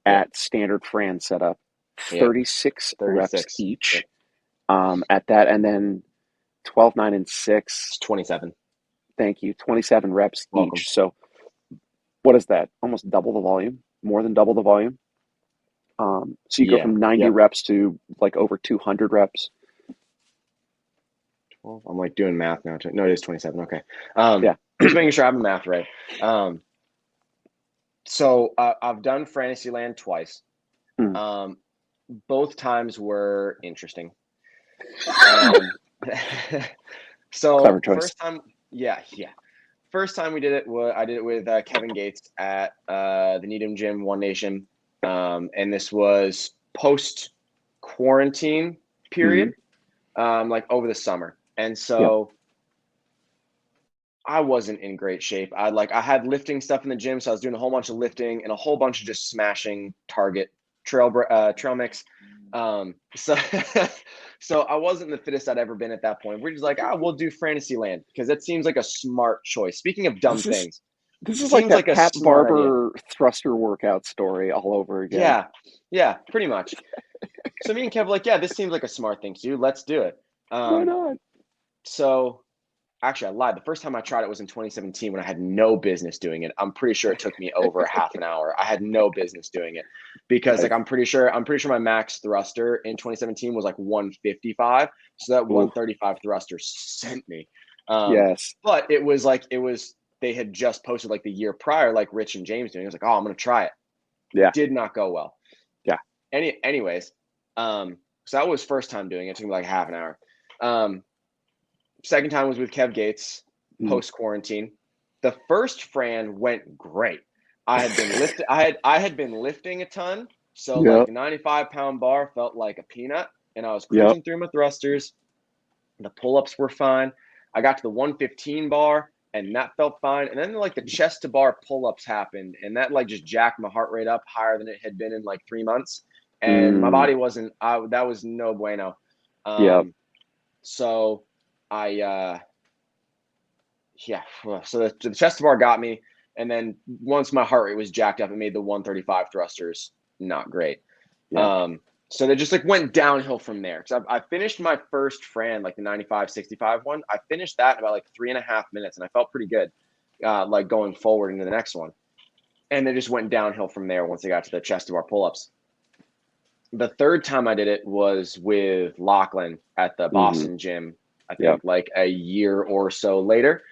Speaker 2: Yep.
Speaker 1: at standard Fran setup,
Speaker 2: Yep.
Speaker 1: 36 reps
Speaker 2: 36. Yep.
Speaker 1: each at that, and then 12, 9, and
Speaker 2: It's
Speaker 1: 6.
Speaker 2: 27.
Speaker 1: Thank you, 27 reps
Speaker 2: Welcome.
Speaker 1: each. So, what is that? Almost double the volume, more than double the volume. So you go
Speaker 2: Yeah.
Speaker 1: from 90
Speaker 2: Yep.
Speaker 1: reps to like over 200 reps.
Speaker 2: 12. I'm like doing math now. No, it is 27. Okay. Um,
Speaker 1: Yeah.
Speaker 2: just making sure I have the math right. Um, so I've done Fantasyland twice.
Speaker 1: Hmm.
Speaker 2: Um, both times were interesting. Um,
Speaker 1: Clever
Speaker 2: so
Speaker 1: choice.
Speaker 2: first time, yeah, yeah. First time we did it, I did it with Kevin Gates at the Needham Gym, One Nation, and this was post quarantine
Speaker 1: Hmm.
Speaker 2: period, like over the summer, and
Speaker 1: Yeah.
Speaker 2: so I wasn't in great shape. I had lifting stuff in the gym, so I was doing a whole bunch of lifting and a whole bunch of just smashing target trail mix. So so I wasn't the fittest I'd ever been at that point. We're just like, we'll do Fantasyland because that seems like a smart choice. Speaking of dumb
Speaker 1: This is
Speaker 2: things,
Speaker 1: this is like
Speaker 2: seems
Speaker 1: that
Speaker 2: like a
Speaker 1: Pat
Speaker 2: smart idea.
Speaker 1: Barber thruster workout story all over again.
Speaker 2: Yeah, yeah, pretty much. So me and Kev were like, yeah, this seems like a smart thing to do. Let's do it.
Speaker 1: Why
Speaker 2: Um,
Speaker 1: not?
Speaker 2: so Actually, I lied. The first time I tried it was in 2017 when I had no business doing it. I'm pretty sure it took me over half an hour. I had no business doing it because
Speaker 1: Nice.
Speaker 2: I'm pretty sure my max thruster in 2017 was like 155. So that
Speaker 1: Ooh.
Speaker 2: 135 thruster sent me. Um,
Speaker 1: Yes.
Speaker 2: but it was they had just posted like the year prior, like Rich and James doing. I was like, oh, I'm gonna try it.
Speaker 1: Yeah.
Speaker 2: Did not go well.
Speaker 1: Yeah.
Speaker 2: Anyways, so that was first time doing it. It took me like half an hour. Um, Second time was with Kev Gates
Speaker 1: Mm.
Speaker 2: post quarantine. The first Fran went great. I had been lifting a ton. So like
Speaker 1: Yep.
Speaker 2: the 95-pound bar felt like a peanut, and I was
Speaker 1: Yep.
Speaker 2: cruising through my thrusters. The pull-ups were fine. I got to the 115 bar, and that felt fine. And then like the chest to bar pull-ups happened, and that like just jacked my heart rate up higher than it had been in like 3 months. And my
Speaker 1: Mm.
Speaker 2: body wasn't. That was no bueno.
Speaker 1: Yep.
Speaker 2: So I yeah. So the chest to bar got me, and then once my heart rate was jacked up, it made the 135 thrusters not great.
Speaker 1: Yep.
Speaker 2: Um, so they just like went downhill from there. Because I finished my first Fran, like the 95-65 one. I finished that in about like 3.5 minutes, and I felt pretty good, like going forward into the next one. And they just went downhill from there once I got to the chest to bar pull ups. The third time I did it was with Lachlan at the
Speaker 1: Hmm.
Speaker 2: Boston gym, I
Speaker 1: Yep.
Speaker 2: think like a year or so later.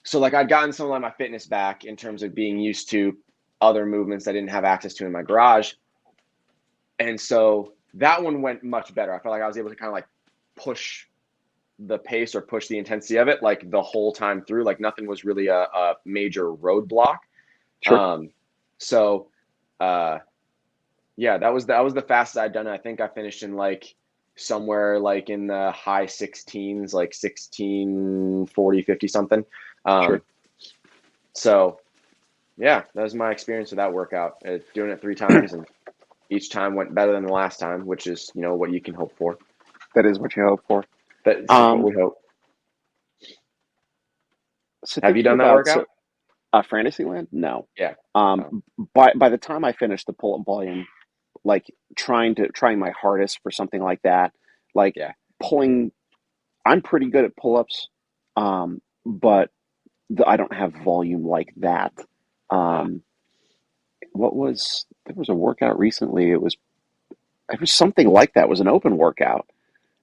Speaker 2: So like I'd gotten some of my fitness back in terms of being used to other movements I didn't have access to in my garage. And so that one went much better. I felt like I was able to kind of like push the pace or push the intensity of it like the whole time through. Like nothing was really a major roadblock.
Speaker 1: Sure.
Speaker 2: Um, so yeah, that was the fastest I'd done it. I think I finished in like somewhere like in the high 16s, like 16, 40, 50 something.
Speaker 1: Sure.
Speaker 2: Um, so yeah, that was my experience with that workout. Doing it 3 times, and each time went better than the last time, which is what you can hope for.
Speaker 1: That is what you hope for.
Speaker 2: That's what
Speaker 1: Um,
Speaker 2: we hope.
Speaker 1: so
Speaker 2: Have you
Speaker 1: thinking
Speaker 2: done that
Speaker 1: about
Speaker 2: workout?
Speaker 1: Fantasyland, no.
Speaker 2: Yeah.
Speaker 1: Um,
Speaker 2: Oh,
Speaker 1: by the time I finished the pull up volume, like trying my hardest for something like that, like
Speaker 2: yeah.
Speaker 1: pulling. I'm pretty good at pull ups, but I don't have volume like that.
Speaker 2: Uh,
Speaker 1: Um, there was a workout recently. It was something like that. It was an open workout.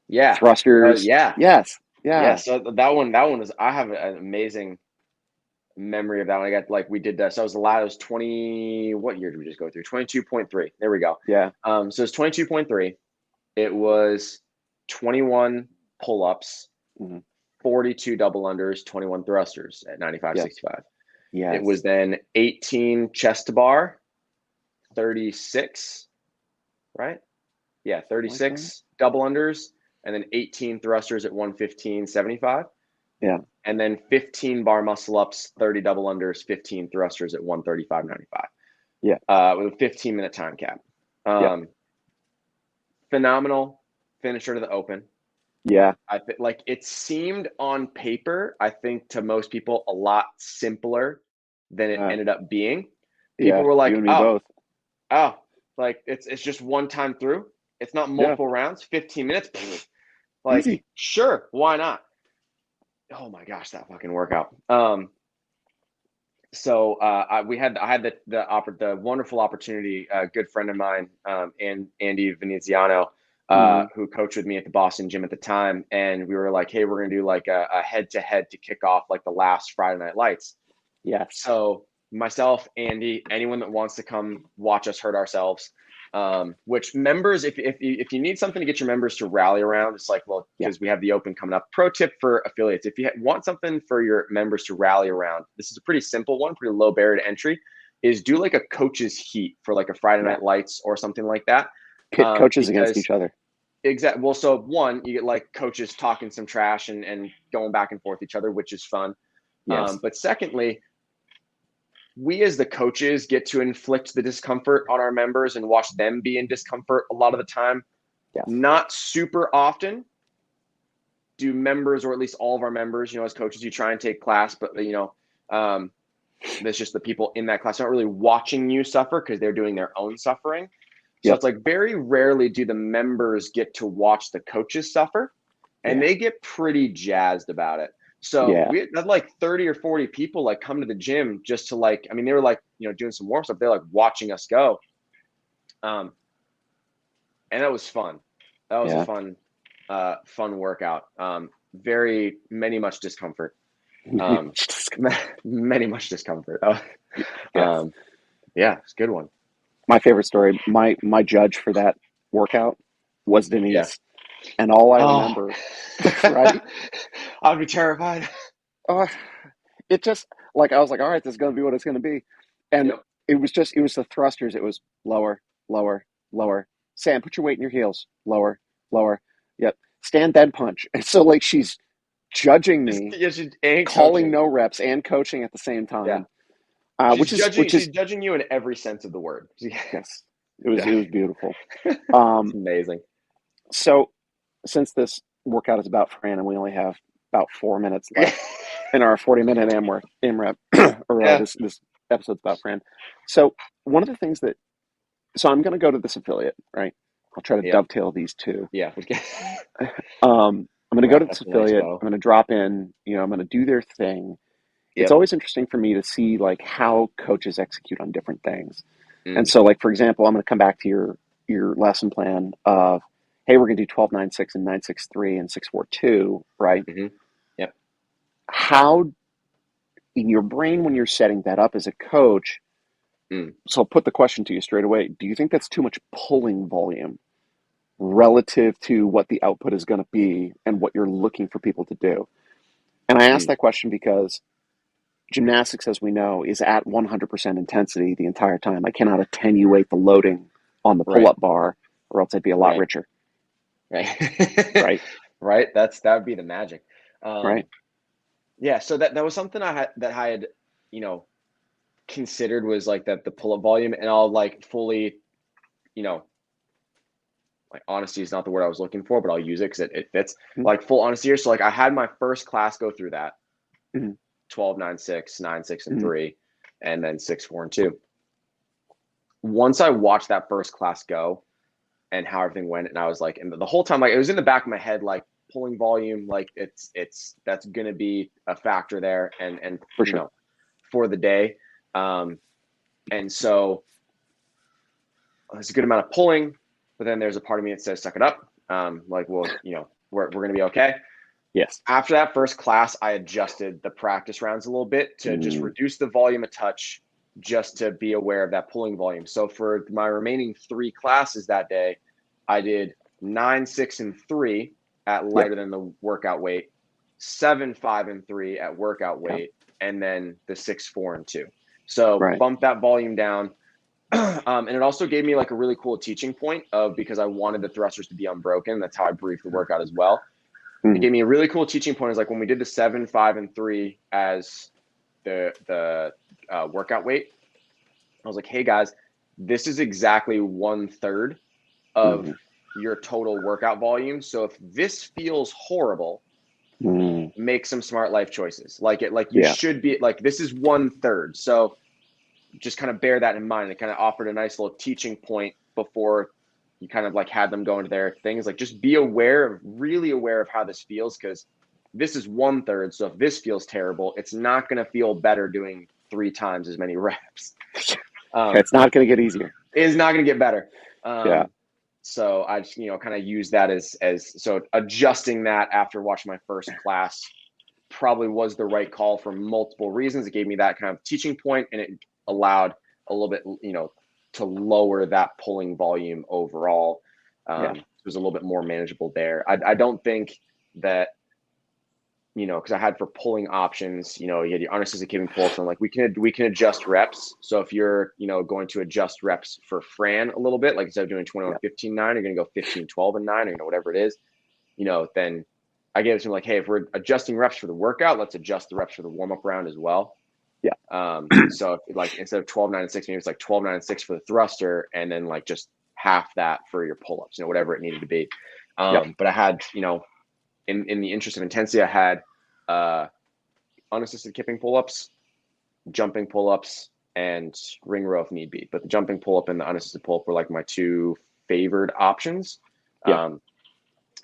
Speaker 2: yeah.
Speaker 1: Thrusters.
Speaker 2: Yeah.
Speaker 1: Yes.
Speaker 2: Yeah.
Speaker 1: Yeah.
Speaker 2: So that one is. I have an amazing memory of that one. I got like we did that. So I was allowed. It was 20. What year did we just go through? 22.3. There we go.
Speaker 1: Yeah.
Speaker 2: So it's 22.3. It was 21 pull ups,
Speaker 1: Hmm.
Speaker 2: 42 double unders, 21 thrusters at 95,
Speaker 1: Yes.
Speaker 2: 65. It was
Speaker 1: Yes.
Speaker 2: then 18 chest to bar, 36, right? Yeah,
Speaker 1: Something like that.
Speaker 2: 36 double unders, and then 18 thrusters at 115.75,
Speaker 1: Yeah.
Speaker 2: and then 15 bar muscle ups, 30 double unders, 15 thrusters at 135.95,
Speaker 1: Yeah.
Speaker 2: with a 15-minute time cap.
Speaker 1: Yeah.
Speaker 2: Um, phenomenal finisher to the open.
Speaker 1: Yeah.
Speaker 2: Like it seemed on paper, I think to most people a lot simpler than it
Speaker 1: Uh,
Speaker 2: ended up being. People
Speaker 1: yeah.
Speaker 2: were
Speaker 1: You
Speaker 2: like,
Speaker 1: and me
Speaker 2: "Oh,
Speaker 1: both.
Speaker 2: oh, like it's just one time through. It's not
Speaker 1: Yeah.
Speaker 2: multiple rounds, 15 minutes." Like,
Speaker 1: Easy.
Speaker 2: sure, why not? Oh my gosh, that fucking workout. So I had the wonderful opportunity, a good friend of mine, and Andy Veneziano,
Speaker 1: Hmm.
Speaker 2: who coached with me at the Boston gym at the time, and we were like, hey, we're gonna do like a head to head to kick off like the last Friday Night Lights.
Speaker 1: Yes.
Speaker 2: So myself, Andy, anyone that wants to come watch us hurt ourselves. Which members, if you need something to get your members to rally around, it's like, well,
Speaker 1: Yeah.
Speaker 2: because we have the open coming up. Pro tip for affiliates: if you want something for your members to rally around, this is a pretty simple one, pretty low barrier to entry. Is do like a coach's heat for like a Friday
Speaker 1: Yeah.
Speaker 2: Night Lights or something like that.
Speaker 1: Pit coaches against
Speaker 2: Because
Speaker 1: each other.
Speaker 2: exactly, well, so one, you get like coaches talking some trash and going back and forth each other, which is fun.
Speaker 1: Yes.
Speaker 2: But secondly, we as the coaches get to inflict the discomfort on our members and watch them be in discomfort a lot of the time.
Speaker 1: Yes.
Speaker 2: Not super often do members, or at least all of our members, as coaches, you try and take class, but that's just the people in that class not really watching you suffer because they're doing their own suffering. So
Speaker 1: Yep.
Speaker 2: it's like very rarely do the members get to watch the coaches suffer, and
Speaker 1: Yeah.
Speaker 2: they get pretty jazzed about it. So
Speaker 1: Yeah.
Speaker 2: we had like 30 or 40 people like come to the gym just to like, I mean, they were like, doing some warm stuff. They're like watching us go. Um, and that was fun. That was a
Speaker 1: Yeah.
Speaker 2: fun workout. Very, many much discomfort. Um,
Speaker 1: Just-
Speaker 2: many much discomfort. Oh,
Speaker 1: yes.
Speaker 2: um, yeah, it's a good one.
Speaker 1: My favorite story. My judge for that workout was
Speaker 2: Yeah.
Speaker 1: Denise, and all I
Speaker 2: Oh,
Speaker 1: remember, right?
Speaker 2: I'd be terrified.
Speaker 1: Uh, it just like I was like, all right, this is gonna be what it's gonna be, and
Speaker 2: Yep.
Speaker 1: it was the thrusters. It was lower, lower, lower. Sam, put your weight in your heels, lower, lower. Yep. Stand then punch. And so like she's judging me,
Speaker 2: Yeah, she's and
Speaker 1: calling
Speaker 2: coaching.
Speaker 1: no reps and coaching at the same
Speaker 2: Yeah.
Speaker 1: time,
Speaker 2: She's
Speaker 1: which is
Speaker 2: judging. She's judging you in every sense of the word.
Speaker 1: yes,
Speaker 2: Yeah,
Speaker 1: it was beautiful.
Speaker 2: it's amazing.
Speaker 1: So since this workout is about Fran and we only have about 4 minutes left in our 40-minute AMRAP, or
Speaker 2: Yeah,
Speaker 1: this episode's about Fran. So one of the things that so I'm going to go to this affiliate, right? I'll try to
Speaker 2: yep,
Speaker 1: dovetail these two.
Speaker 2: yeah.
Speaker 1: I'm going to go to
Speaker 2: Wrap
Speaker 1: this
Speaker 2: up a nice
Speaker 1: affiliate.
Speaker 2: bow.
Speaker 1: I'm going to drop in. I'm going to do their thing. It's
Speaker 2: Yep.
Speaker 1: always interesting for me to see like how coaches execute on different things. And
Speaker 2: Mm,
Speaker 1: so, like for example, I'm going to come back to your lesson plan of, hey, we're going to do 12-9-6 and 9-6-3 and 6-4-2, right?
Speaker 2: hmm Yep.
Speaker 1: How in your brain when you're setting that up as a coach?
Speaker 2: Mm,
Speaker 1: So I'll put the question to you straight away. Do you think that's too much pulling volume relative to what the output is going to be and what you're looking for people to do? And I ask
Speaker 2: mm,
Speaker 1: that question because gymnastics, as we know, is at 100% intensity the entire time. I cannot attenuate the loading on the pull
Speaker 2: right.
Speaker 1: up bar, or else I'd be a lot
Speaker 2: Right.
Speaker 1: richer,
Speaker 2: Right.
Speaker 1: right?
Speaker 2: Right. That would be the magic.
Speaker 1: Right?
Speaker 2: Yeah. So that was something I had, you know, considered was like that the pull up volume, and I'll like fully, you know, like honesty is not the word I was looking for, but I'll use it because it fits. Like full honesty here. So like I had my first class go through that
Speaker 1: Mm-hmm.
Speaker 2: 12, 9, 6, 9, 6, and
Speaker 1: Mm-hmm.
Speaker 2: 3, and then 6, 4, and 2. Once I watched that first class go and how everything went, and I was like, and the whole time, like it was in the back of my head, like pulling volume, like it's that's gonna be a factor there, and
Speaker 1: For sure.
Speaker 2: for the day. Um, and so there's a good amount of pulling, but then there's a part of me that says, suck it up. Like, well, we're going to be okay.
Speaker 1: Yes.
Speaker 2: After that first class, I adjusted the practice rounds a little bit to just
Speaker 1: Mm.
Speaker 2: reduce the volume a touch, just to be aware of that pulling volume. So for my remaining 3 classes that day, I did 9, 6, and 3 at
Speaker 1: Yeah.
Speaker 2: lighter than the workout weight, 7, 5, and 3 at workout
Speaker 1: Yeah.
Speaker 2: weight, and then the 6, 4, and 2. So
Speaker 1: Right.
Speaker 2: bump that volume down. And it also gave me like a really cool teaching point of, because I wanted the thrusters to be unbroken. That's how I briefed the workout as well. It
Speaker 1: Mm.
Speaker 2: gave me a really cool teaching point. Is like when we did the 7, 5, and 3 as the workout weight. I was like, hey guys, this is exactly 1/3 of
Speaker 1: Mm.
Speaker 2: your total workout volume. So if this feels horrible,
Speaker 1: Mm.
Speaker 2: make some smart life choices. Like you
Speaker 1: Yeah.
Speaker 2: should be like, this is 1/3. So just kind of bear that in mind. It kind of offered a nice little teaching point before you kind of like had them go into their things. Like just be really aware of how this feels, because this is 1/3. So if this feels terrible, it's not going to feel better doing 3 times as many reps.
Speaker 1: It's not going to get easier.
Speaker 2: It is not going to get better.
Speaker 1: Yeah.
Speaker 2: So I just, kind of use that as so adjusting that after watching my first class probably was the right call for multiple reasons. It gave me that kind of teaching point, and it allowed a little bit, to lower that pulling volume overall.
Speaker 1: Yeah.
Speaker 2: It was a little bit more manageable there. I don't think that, because I had for pulling options, you had your unassisted keeping pull. So I'm like, we can adjust reps. So if you're, going to adjust reps for Fran a little bit, like instead of doing 21,
Speaker 1: Yeah.
Speaker 2: 15, 9, you're going to go 15, 12, and 9, or, whatever it is, then I gave it to him like, hey, if we're adjusting reps for the workout, let's adjust the reps for the warm up round as well.
Speaker 1: Yeah.
Speaker 2: So like instead of 12, 9, and 6, maybe it's like 12, 9, and 6 for the thruster, and then like just half that for your pull ups, whatever it needed to be.
Speaker 1: Yeah.
Speaker 2: But I had, in the interest of intensity, I had unassisted kipping pull ups, jumping pull ups, and ring row if need be. But the jumping pull up and the unassisted pull up were like my 2 favored options.
Speaker 1: Yeah.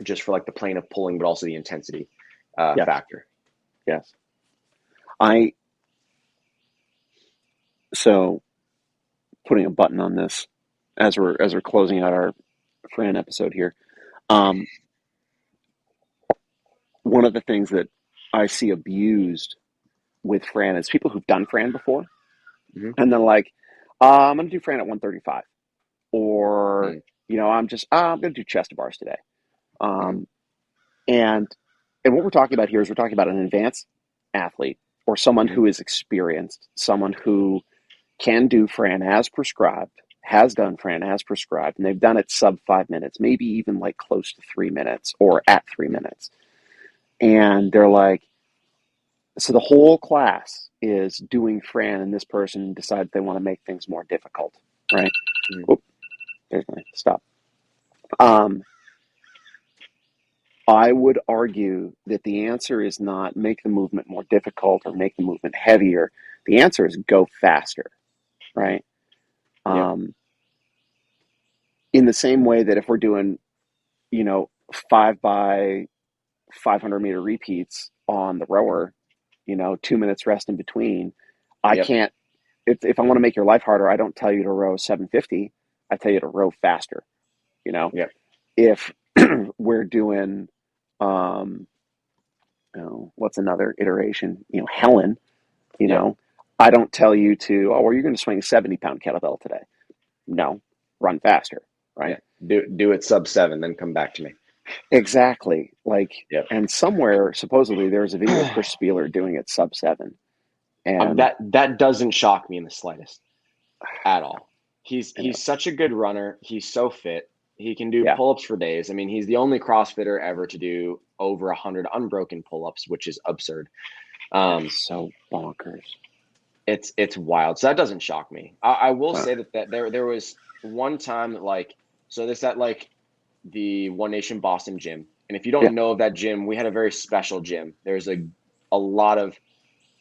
Speaker 2: Just for like the plane of pulling, but also the intensity
Speaker 1: Yes.
Speaker 2: factor.
Speaker 1: Yes. So putting a button on this as we're closing out our Fran episode here. Um, One of the things that I see abused with Fran is people who've done Fran before,
Speaker 2: Mm-hmm.
Speaker 1: and they're like, I'm going to do Fran at 135, or
Speaker 2: Mm-hmm.
Speaker 1: I'm going to do chest to bars today.
Speaker 2: Mm-hmm.
Speaker 1: Um, and what we're talking about here is we're talking about an advanced athlete or someone
Speaker 2: Mm-hmm.
Speaker 1: who is experienced, someone who can do Fran as prescribed, has done Fran, has prescribed, and they've done it sub 5 minutes, maybe even like close to 3 minutes or at 3 minutes. And they're like, so the whole class is doing Fran, and this person decides they want to make things more difficult, right?
Speaker 2: Mhm.
Speaker 1: Oop, there's my stop. Um, I would argue that the answer is not make the movement more difficult or make the movement heavier. The answer is go faster, right?
Speaker 2: Yep.
Speaker 1: Um, in the same way that if we're doing, 5 by 500 meter repeats on the
Speaker 2: Mhm.
Speaker 1: rower, 2 minutes rest in between, I
Speaker 2: Yep.
Speaker 1: can't, if I want to make your life harder, I don't tell you to row 750. I tell you to row faster, you know,
Speaker 2: Yep.
Speaker 1: if we're doing, um, what's another iteration, Helen, you
Speaker 2: Yep.
Speaker 1: know, I don't tell you to, oh, well, you're going to swing a 70-pound kettlebell today. No, run faster, right?
Speaker 2: Yeah. Do it sub 7, then come back to me.
Speaker 1: Exactly. Like,
Speaker 2: Yep.
Speaker 1: and somewhere supposedly there's a video of Chris Spieler doing it sub 7, and
Speaker 2: That doesn't shock me in the slightest at all.
Speaker 1: you know,
Speaker 2: He's such a good runner. He's so fit. He can do
Speaker 1: yeah,
Speaker 2: pull-ups for days. I mean, he's the only CrossFitter ever to do over 100 unbroken pull-ups, which is absurd.
Speaker 1: that
Speaker 2: Um,
Speaker 1: is so bonkers.
Speaker 2: it's wild. So that doesn't shock me. I will
Speaker 1: Uh,
Speaker 2: say that there was one time that like so this at like the One Nation Boston gym. And if you
Speaker 1: yeah,
Speaker 2: don't know of that gym, we had a very special gym. There's a lot of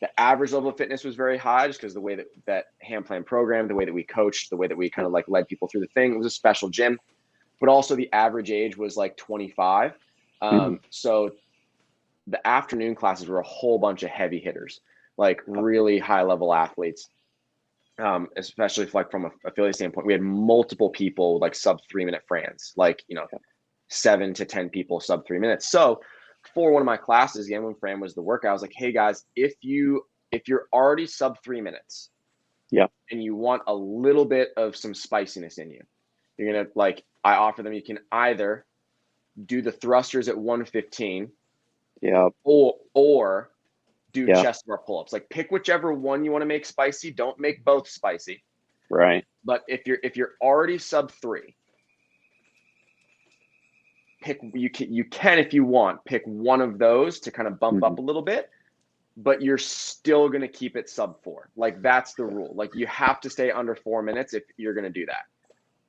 Speaker 2: the average level of fitness was very high just because the way that hand plan program, the way that we coached, the way that we kind
Speaker 1: yeah,
Speaker 2: of like led people through the thing. It was a special gym, but also the average age was like 25.
Speaker 1: mhm,
Speaker 2: So the afternoon classes were a whole bunch of heavy hitters, like really high level athletes. Especially like from a affiliate standpoint, we had multiple people like sub 3 minute Frans, like 7 to 10 people sub 3 minutes. So for one of my classes, again, when Fran was the workout, I was like, hey guys, if you're already sub 3 minutes
Speaker 1: yeah,
Speaker 2: and you want a little bit of some spiciness in you, you're gonna like I offer them, you can either do the thrusters at 115
Speaker 1: yeah,
Speaker 2: or do
Speaker 1: yeah,
Speaker 2: chest bar pull-ups. Like pick whichever one you want to make spicy. Don't make both spicy.
Speaker 1: right,
Speaker 2: But if you're already sub 3, pick you can if you want pick one of those to kind of bump
Speaker 1: hmm,
Speaker 2: up a little bit, but you're still going to keep it sub 4. Like that's the rule. Like you have to stay under 4 minutes if you're going to do that.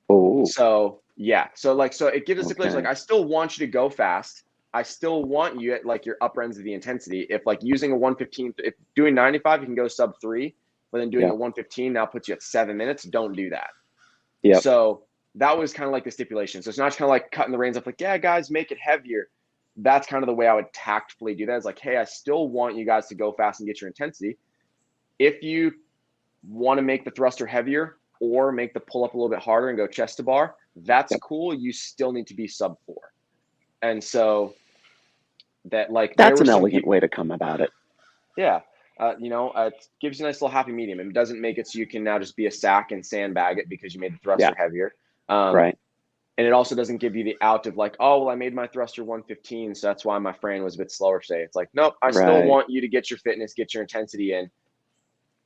Speaker 1: oh,
Speaker 2: So yeah, so it gives a stipulation like
Speaker 1: okay,
Speaker 2: I still want you to go fast. I still want you at like your upper ends of the intensity. If like using a 115, if doing 95 you can go sub 3, but then doing
Speaker 1: yeah,
Speaker 2: a 115 now puts you at 7 minutes, don't do that.
Speaker 1: yep,
Speaker 2: So that was kind of like the stipulation. So it's not just kind of like cutting the reins up, like, yeah, guys, make it heavier. That's kind of the way I would tactfully do that. Is like, hey, I still want you guys to go fast and get your intensity. If you want to make the thruster heavier or make the pull up a little bit harder and go chest to bar, that's
Speaker 1: yep.
Speaker 2: cool. You still need to be sub 4. And so that like there
Speaker 1: That's
Speaker 2: were
Speaker 1: an
Speaker 2: some
Speaker 1: elegant
Speaker 2: people,
Speaker 1: way to come about it,
Speaker 2: yeah. It gives you a nice little happy medium. It doesn't make it so you can now just be a sack and sandbag it because you made the
Speaker 1: yeah,
Speaker 2: thruster heavier. Um,
Speaker 1: right,
Speaker 2: And it also doesn't give you the out of like, oh, well, I made my thruster 115, so that's why my Fran was a bit slower today. It's like, nope, I still
Speaker 1: right,
Speaker 2: want you to get your fitness, get your intensity in.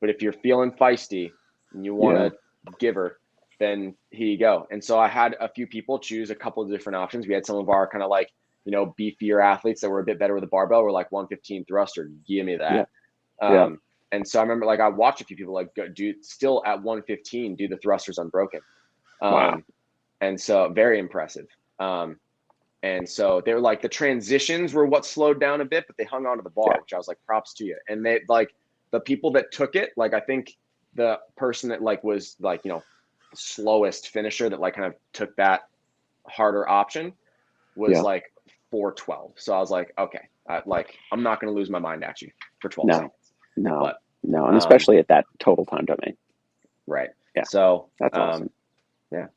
Speaker 2: But if you're feeling feisty and you want
Speaker 1: yeah,
Speaker 2: to give her, then here you go. And so I had a few people choose a couple of different options. We had some of our kind of like, beefier athletes that were a bit better with the barbell were like 115 thruster, give me
Speaker 1: yeah,
Speaker 2: that.
Speaker 1: yeah,
Speaker 2: And so I remember like I watched a few people like go do still at 115 do the thrusters unbroken.
Speaker 1: wow,
Speaker 2: Um, and so very impressive. Um, and so they were like the transitions were what slowed down a bit, but they hung on to the
Speaker 1: yeah,
Speaker 2: bar, which I was like, props to you. And they like the people that took it, like I think the person that like was like, slowest finisher that like kind of took that harder option was
Speaker 1: yeah,
Speaker 2: like 412. So I was like, okay, like I'm not going to lose my mind at you for 12
Speaker 1: no,
Speaker 2: seconds.
Speaker 1: no,
Speaker 2: But
Speaker 1: no, and
Speaker 2: um,
Speaker 1: especially at that total time domain,
Speaker 2: right.
Speaker 1: yeah,
Speaker 2: So
Speaker 1: that's awesome.
Speaker 2: yeah,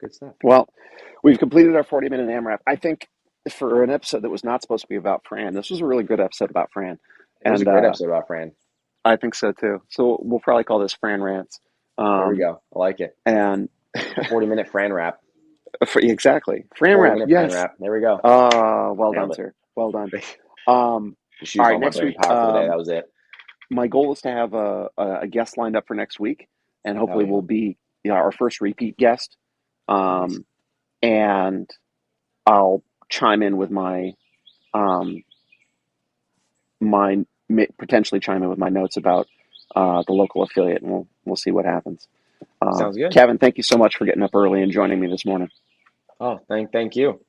Speaker 2: good stuff.
Speaker 1: Well, we've completed our 40-minute AMRAP. I think for an episode that was not supposed to be about Fran, this was a really good episode about Fran.
Speaker 2: It was a
Speaker 1: And
Speaker 2: great episode about Fran.
Speaker 1: I think so too. So we'll probably call this Fran Rants.
Speaker 2: There we
Speaker 1: Um,
Speaker 2: go. I like it.
Speaker 1: and
Speaker 2: 40-minute Fran rap.
Speaker 1: exactly. Fran
Speaker 2: 40
Speaker 1: Rap,
Speaker 2: minute Fran
Speaker 1: yes.
Speaker 2: rap. There we go.
Speaker 1: Well done,
Speaker 2: Nailed
Speaker 1: sir. Well done.
Speaker 2: it. Just
Speaker 1: All
Speaker 2: used
Speaker 1: right,
Speaker 2: all my
Speaker 1: next
Speaker 2: brain
Speaker 1: week.
Speaker 2: power for the day. That was it.
Speaker 1: My goal is to have a guest lined up for next week, and
Speaker 2: Hell
Speaker 1: hopefully
Speaker 2: yeah.
Speaker 1: we'll be our first repeat guest,
Speaker 2: Nice.
Speaker 1: um, and I'll chime in with um, my potentially chime in with my notes about the local affiliate, and we'll see what happens.
Speaker 2: Sounds good.
Speaker 1: Kevin, thank you so much for getting up early and joining me this morning.
Speaker 2: Oh, thank you.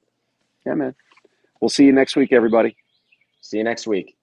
Speaker 1: Yeah, man. We'll see you next week, everybody.
Speaker 2: See you next week.